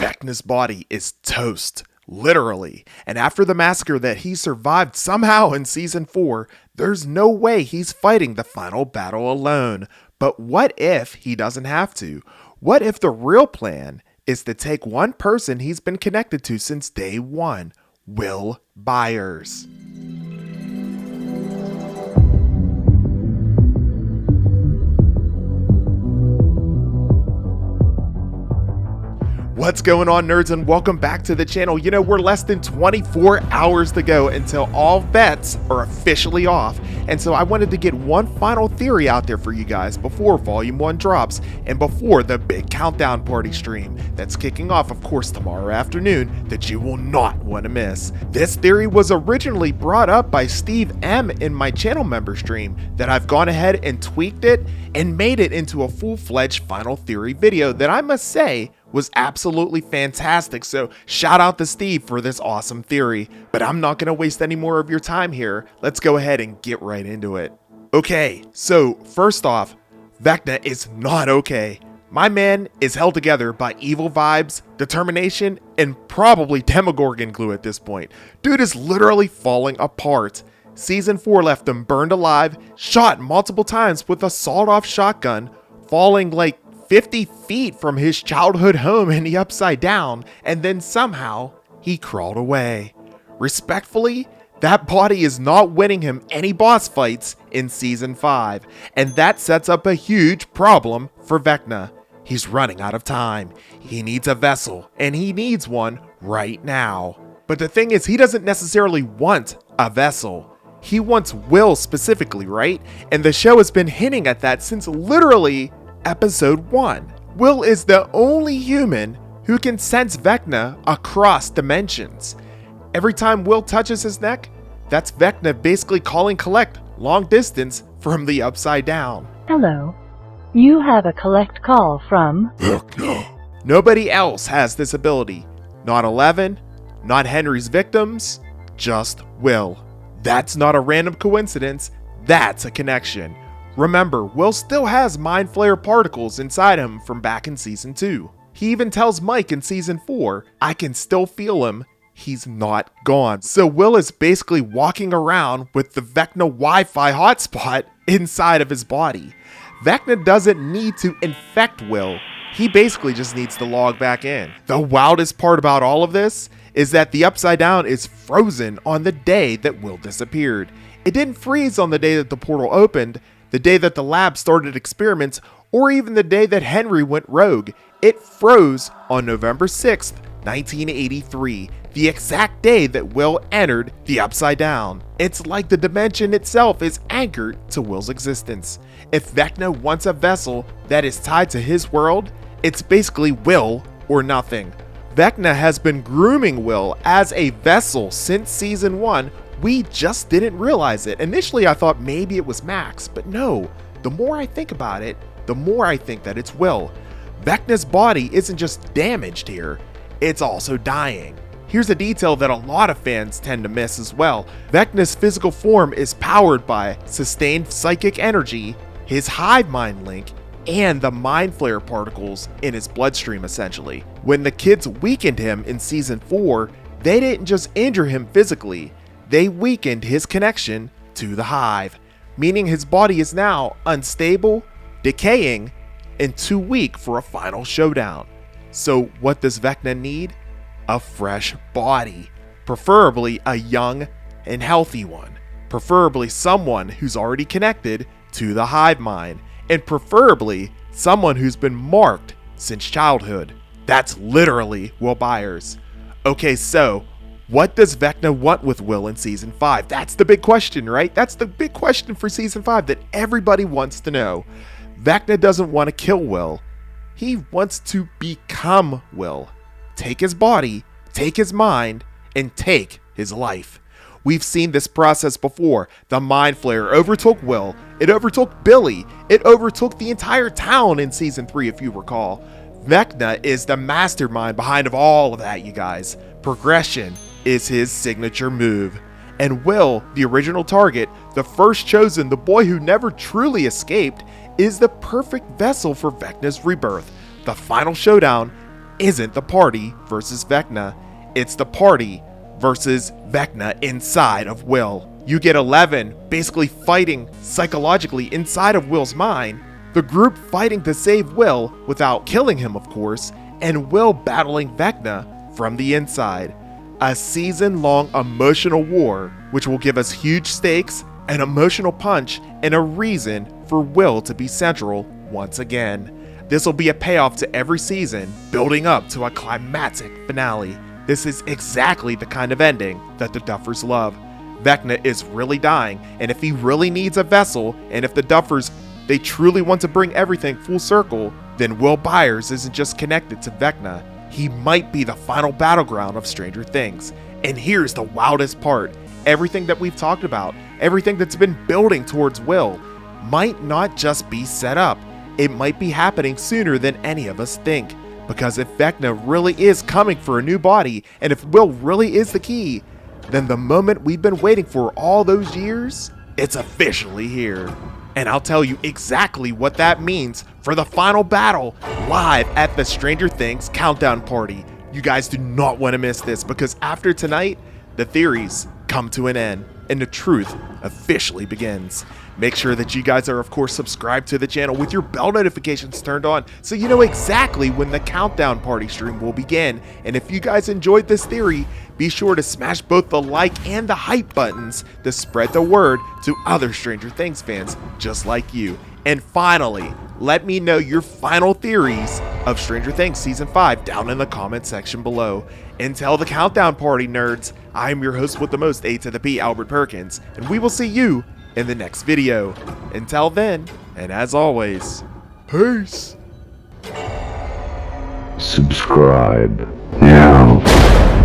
Vecna's body is toast, literally. And after the massacre that he survived somehow in season 4, there's no way he's fighting the final battle alone. But what if he doesn't have to? What if the real plan is to take one person he's been connected to since day one, Will Byers? What's going on, nerds, and welcome back to the channel. You know, we're less than 24 hours to go until all bets are officially off, and so I wanted to get one final theory out there for you guys before Volume 1 drops and before the big countdown party stream that's kicking off, of course, tomorrow afternoon that you will not want to miss. This theory was originally brought up by Steve M in my channel member stream that I've gone ahead and tweaked it and made it into a full-fledged final theory video that I must say was absolutely fantastic. So shout out to Steve for this awesome theory, but I'm not gonna waste any more of your time here. Let's go ahead and get right into it. Okay, so first off, Vecna is not okay. My man is held together by evil vibes, determination, and probably Demogorgon glue at this point. Dude is literally falling apart. Season 4 left him burned alive, shot multiple times with a sawed-off shotgun, falling like 50 feet from his childhood home in the Upside Down, and then somehow he crawled away. Respectfully, that body is not winning him any boss fights in Season 5, and that sets up a huge problem for Vecna. He's running out of time. He needs a vessel, and he needs one right now. But the thing is, he doesn't necessarily want a vessel. He wants Will specifically, right? And the show has been hinting at that since literally Episode 1. Will is the only human who can sense Vecna across dimensions. Every time Will touches his neck, that's Vecna basically calling collect long distance from the Upside Down. Hello. You have a collect call from Vecna. Nobody else has this ability. Not 11, not Henry's victims, just Will. That's not a random coincidence, that's a connection. Remember, Will still has Mind Flayer particles inside him from back in Season 2. He even tells Mike in Season 4, I can still feel him, he's not gone. So Will is basically walking around with the Vecna Wi-Fi hotspot inside of his body. Vecna doesn't need to infect Will, he basically just needs to log back in. The wildest part about all of this is that the Upside Down is frozen on the day that Will disappeared. It didn't freeze on the day that the portal opened, the day that the lab started experiments, or even the day that Henry went rogue. It froze on November 6th, 1983, the exact day that Will entered the Upside Down. It's like the dimension itself is anchored to Will's existence. If Vecna wants a vessel that is tied to his world, it's basically Will or nothing. Vecna has been grooming Will as a vessel since Season 1. We just didn't realize it. Initially, I thought maybe it was Max, but no. The more I think about it, the more I think that it's Will. Vecna's body isn't just damaged here, it's also dying. Here's a detail that a lot of fans tend to miss as well. Vecna's physical form is powered by sustained psychic energy, his hive mind link, and the Mind Flayer particles in his bloodstream essentially. When the kids weakened him in Season 4, they didn't just injure him physically, they weakened his connection to the hive, meaning his body is now unstable, decaying, and too weak for a final showdown. So what does Vecna need? A fresh body, preferably a young and healthy one, preferably someone who's already connected to the hive mind, and preferably someone who's been marked since childhood. That's literally Will Byers. Okay, so what does Vecna want with Will in Season 5? That's the big question, right? That's the big question for Season 5 that everybody wants to know. Vecna doesn't want to kill Will. He wants to become Will. Take his body, take his mind, and take his life. We've seen this process before. The Mind Flayer overtook Will. It overtook Billy. It overtook the entire town in Season 3, if you recall. Vecna is the mastermind behind of all of that, you guys. Progression is his signature move. And Will, the original target, the first chosen, the boy who never truly escaped, is the perfect vessel for Vecna's rebirth. The final showdown isn't the party versus Vecna, it's the party versus Vecna inside of Will. You get 11 basically fighting psychologically inside of Will's mind, the group fighting to save Will without killing him, of course, and Will battling Vecna from the inside. A season-long emotional war, which will give us huge stakes, an emotional punch, and a reason for Will to be central once again. This will be a payoff to every season, building up to a climactic finale. This is exactly the kind of ending that the Duffers love. Vecna is really dying, and if he really needs a vessel, and if the Duffers, they truly want to bring everything full circle, then Will Byers isn't just connected to Vecna. He might be the final battleground of Stranger Things. And here's the wildest part. Everything that we've talked about, everything that's been building towards Will, might not just be set up. It might be happening sooner than any of us think. Because if Vecna really is coming for a new body, and if Will really is the key, then the moment we've been waiting for all those years, it's officially here. And I'll tell you exactly what that means for the final battle live at the Stranger Things countdown party. You guys do not want to miss this, because after tonight, the theories come to an end and the truth officially begins. Make sure that you guys are, of course, subscribed to the channel with your bell notifications turned on so you know exactly when the countdown party stream will begin. And if you guys enjoyed this theory, be sure to smash both the like and the hype buttons to spread the word to other Stranger Things fans just like you. And finally, let me know your final theories of Stranger Things Season 5 down in the comment section below. Until the countdown party, nerds, I'm your host with the most, A to the P, Albert Perkins, and we will see you in the next video. Until then, and as always, peace. Subscribe now.